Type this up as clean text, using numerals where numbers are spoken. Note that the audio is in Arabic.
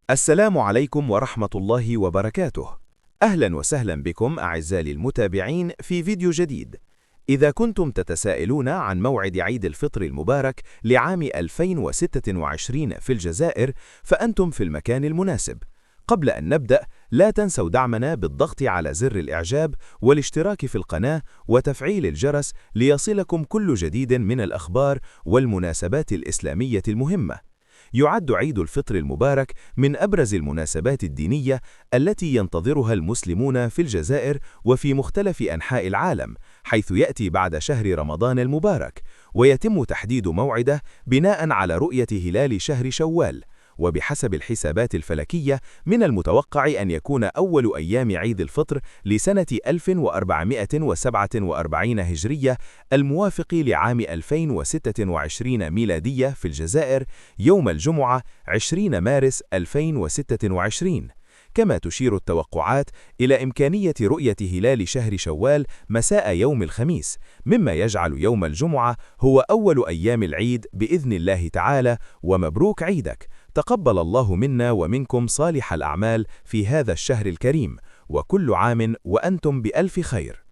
السلام عليكم ورحمة الله وبركاته. أهلا وسهلا بكم أعزائي المتابعين في فيديو جديد. إذا كنتم تتساءلون عن موعد عيد الفطر المبارك لعام 2026 في الجزائر، فأنتم في المكان المناسب. قبل أن نبدأ، لا تنسوا دعمنا بالضغط على زر الإعجاب والاشتراك في القناة وتفعيل الجرس ليصلكم كل جديد من الأخبار والمناسبات الإسلامية المهمة. يعد عيد الفطر المبارك من أبرز المناسبات الدينية التي ينتظرها المسلمون في الجزائر وفي مختلف أنحاء العالم، حيث يأتي بعد شهر رمضان المبارك، ويتم تحديد موعده بناء على رؤية هلال شهر شوال. وبحسب الحسابات الفلكية، من المتوقع أن يكون أول أيام عيد الفطر لسنة 1447 هجرية الموافق لعام 2026 ميلادية في الجزائر يوم الجمعة 20 مارس 2026. كما تشير التوقعات إلى إمكانية رؤية هلال شهر شوال مساء يوم الخميس، مما يجعل يوم الجمعة هو أول أيام العيد بإذن الله تعالى. ومبروك عيدك، تقبل الله منا ومنكم صالح الأعمال في هذا الشهر الكريم، وكل عام وأنتم بألف خير.